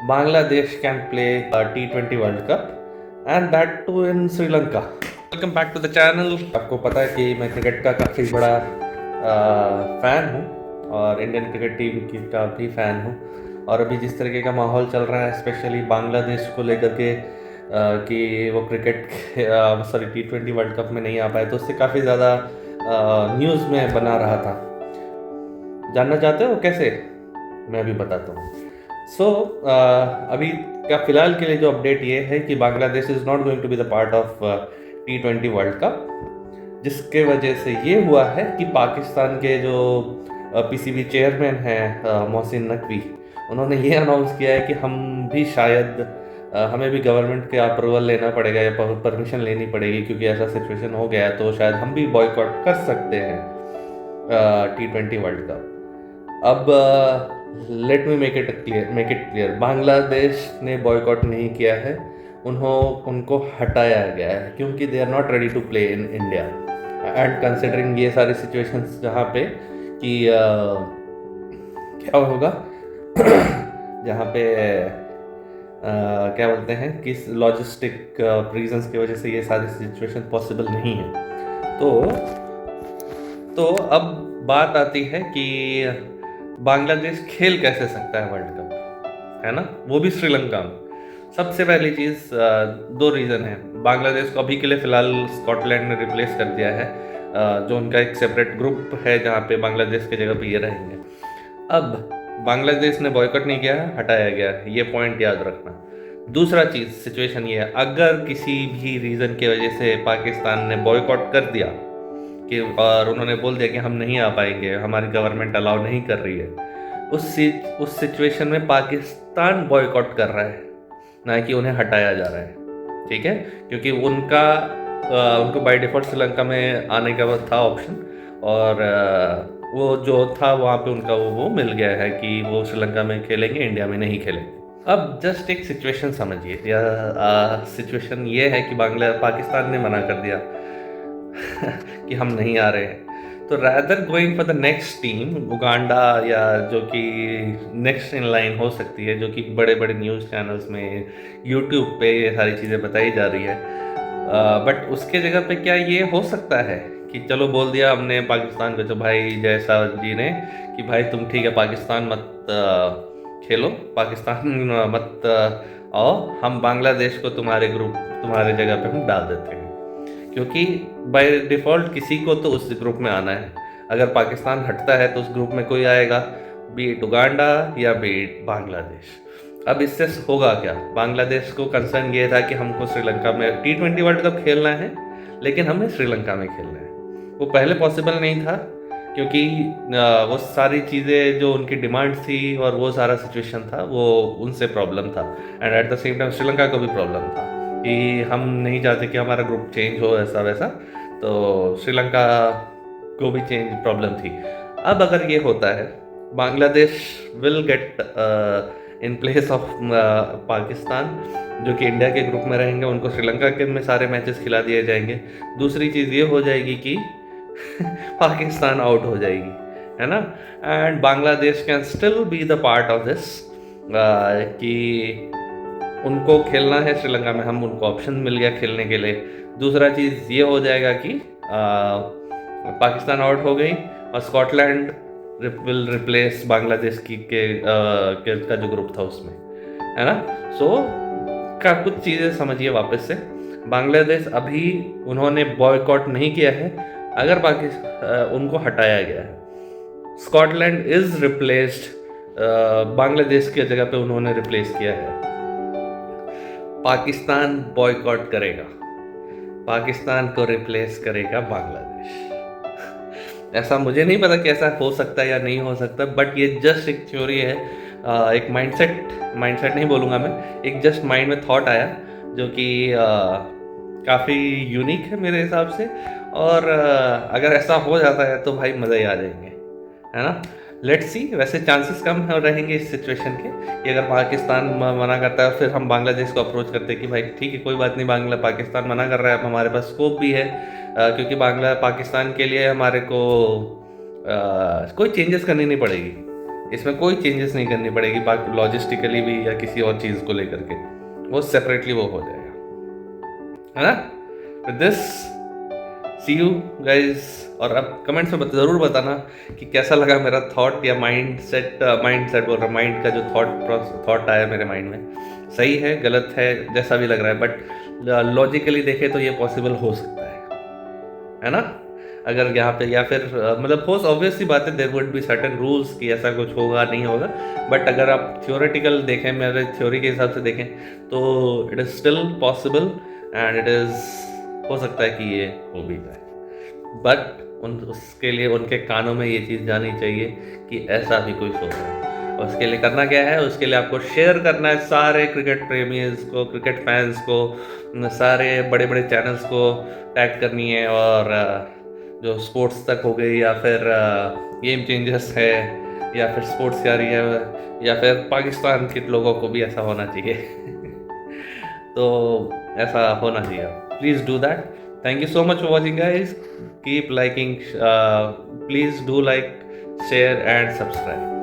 Bangladesh can play a T20 World Cup and that too in Sri Lanka. Welcome back to the channel. आपको पता है कि मैं cricket का काफ़ी बड़ा फ़ैन हूँ और इंडियन क्रिकेट टीम की का भी फ़ैन हूँ। और अभी जिस तरीके का माहौल चल रहा है स्पेशली बांग्लादेश को लेकर के कि वो क्रिकेट T20 वर्ल्ड कप में नहीं आ पाए, तो उससे काफ़ी ज़्यादा न्यूज़ में बना रहा था। जानना चाहते हो कैसे? मैं अभी बताता हूँ। अभी का फिलहाल के लिए जो अपडेट ये है कि Bangladesh is not going to be the part of T20 world cup, जिसके वजह से ये हुआ है कि पाकिस्तान के जो पीसीबी चेयरमैन हैं मोहसिन नकवी, उन्होंने ये अनाउंस किया है कि हम भी शायद हमें भी गवर्नमेंट के अप्रूवल लेना पड़ेगा या परमिशन लेनी पड़ेगी, क्योंकि ऐसा सिचुएशन हो गया है तो शायद हम भी बॉयकॉट कर सकते हैं T20 वर्ल्ड कप। अब let me make it clear, Bangladesh ने बॉयकॉट नहीं किया है, उनको हटाया गया है क्योंकि they are not ready to play in India. And considering ये सारी सिचुएशंस जहाँ पे कि क्या होगा जहाँ पे क्या बोलते हैं कि लॉजिस्टिक रीजंस की वजह से ये सारी सिचुएशन पॉसिबल नहीं है। तो अब बात आती है कि बांग्लादेश खेल कैसे सकता है वर्ल्ड कप, है ना, वो भी श्रीलंका में। सबसे पहली चीज़, दो रीज़न है। बांग्लादेश को अभी के लिए फ़िलहाल स्कॉटलैंड ने रिप्लेस कर दिया है, जो उनका एक सेपरेट ग्रुप है जहाँ पे बांग्लादेश की जगह पे ये रहेंगे। अब बांग्लादेश ने बॉयकॉट नहीं किया है, हटाया गया है, ये पॉइंट याद रखना। दूसरा चीज़, सिचुएशन ये है, अगर किसी भी रीज़न की वजह से पाकिस्तान ने बॉयकॉट कर दिया कि और उन्होंने बोल दिया कि हम नहीं आ पाएंगे, हमारी गवर्नमेंट अलाउ नहीं कर रही है, उस सिचुएशन में पाकिस्तान बॉयकॉट कर रहा है, ना कि उन्हें हटाया जा रहा है। ठीक है, क्योंकि उनको बाय डिफ़ॉल्ट श्रीलंका में आने का था ऑप्शन, और वो जो था वहाँ पे उनका वो मिल गया है कि वो श्रीलंका में खेलेंगे, इंडिया में नहीं खेलेंगे। अब जस्ट एक सिचुएशन समझिए, या सिचुएशन ये है कि पाकिस्तान ने मना कर दिया कि हम नहीं आ रहे हैं, तो rather going for the next team Uganda, या जो कि नेक्स्ट इन लाइन हो सकती है, जो कि बड़े बड़े न्यूज़ चैनल्स में यूट्यूब पे ये सारी चीज़ें बताई जा रही है, बट उसके जगह पे क्या ये हो सकता है कि चलो बोल दिया हमने पाकिस्तान को, जो भाई जयशाह जी ने, कि भाई तुम ठीक है पाकिस्तान मत खेलो, पाकिस्तान मत आओ, हम बांग्लादेश को तुम्हारे जगह पे हम डाल देते हैं, क्योंकि बाय डिफ़ॉल्ट किसी को तो उस ग्रुप में आना है। अगर पाकिस्तान हटता है तो उस ग्रुप में कोई आएगा, बी इट उगांडा या बी इट बांग्लादेश। अब इससे होगा क्या? बांग्लादेश को कंसर्न ये था कि हमको श्रीलंका में T20 वर्ल्ड कप खेलना है, लेकिन हमें श्रीलंका में खेलना है। वो पहले पॉसिबल नहीं था, क्योंकि वो सारी चीज़ें जो उनकी डिमांड थी और वो सारा सिचुएशन था, वो उनसे प्रॉब्लम था, and at the same time Sri Lanka को भी प्रॉब्लम था कि हम नहीं चाहते कि हमारा ग्रुप चेंज हो ऐसा वैसा, तो श्रीलंका को भी चेंज प्रॉब्लम थी। अब अगर ये होता है, Bangladesh will get in place of Pakistan, जो कि इंडिया के ग्रुप में रहेंगे, उनको श्रीलंका के में सारे मैचेस खिला दिए जाएंगे। दूसरी चीज़ ये हो जाएगी कि पाकिस्तान आउट हो जाएगी, है ना, and Bangladesh can still be the part of this, कि उनको खेलना है श्रीलंका में, हम उनको ऑप्शन मिल गया खेलने के लिए। दूसरा चीज़ ये हो जाएगा कि पाकिस्तान आउट हो गई और स्कॉटलैंड विल रिप्लेस बांग्लादेश का जो ग्रुप था उसमें, है ना। का कुछ चीज़ें समझिए वापस से। बांग्लादेश अभी उन्होंने बॉयकॉट नहीं किया है, अगर उनको हटाया गया है। स्कॉटलैंड इज रिप्लेस्ड, बांग्लादेश की जगह पे उन्होंने रिप्लेस किया है। पाकिस्तान बॉयकॉट करेगा, पाकिस्तान को रिप्लेस करेगा बांग्लादेश। ऐसा मुझे नहीं पता कि ऐसा हो सकता है या नहीं हो सकता, बट ये जस्ट एक थ्योरी है, एक माइंडसेट नहीं बोलूँगा मैं, एक जस्ट माइंड में थॉट आया, जो कि काफ़ी यूनिक है मेरे हिसाब से, और अगर ऐसा हो जाता है तो भाई मज़ा ही आ जाएंगे, है ना। Let's see. वैसे चांसेस कम रहेंगे इस सिचुएशन के कि अगर पाकिस्तान मना करता है, फिर हम बांग्लादेश को अप्रोच करते हैं कि भाई ठीक है कोई बात नहीं, पाकिस्तान मना कर रहा है, अब हमारे पास स्कोप भी है, क्योंकि पाकिस्तान के लिए हमारे को कोई चेंजेस करनी नहीं पड़ेगी। इसमें कोई चेंजेस नहीं करनी पड़ेगी बाकी लॉजिस्टिकली भी या किसी और चीज़ को लेकर के, वो सेपरेटली वो हो जाएगा, है ना। With this see you guys, और अब कमेंट्स में ज़रूर बताना कि कैसा लगा मेरा थॉट या माइंड सेट बोल रहा, माइंड का जो थॉट आया मेरे माइंड में, सही है गलत है जैसा भी लग रहा है, बट लॉजिकली देखे तो ये पॉसिबल हो सकता है ना। अगर यहाँ पे या फिर मतलब हो ऑब्वियस सी बात है, there would be certain rules कि ऐसा कुछ होगा नहीं होगा, बट अगर आप थियोरेटिकल देखें, मेरे थ्योरी के हिसाब से देखें, तो it is still possible and it is हो सकता है कि ये हो भी जाए, बट उसके लिए उनके कानों में ये चीज़ जानी चाहिए कि ऐसा भी कोई शो है। और उसके लिए करना क्या है, उसके लिए आपको शेयर करना है सारे क्रिकेट प्रेमीज को, क्रिकेट फैंस को, सारे बड़े बड़े चैनल्स को टैग करनी है, और जो स्पोर्ट्स तक हो गई या फिर गेम चेंजर्स है या फिर स्पोर्ट्स यारी है या फिर पाकिस्तान के लोगों को भी ऐसा होना चाहिए तो ऐसा होना चाहिए, please do that. Thank you so much for watching guys. Keep liking, please do like, share and subscribe.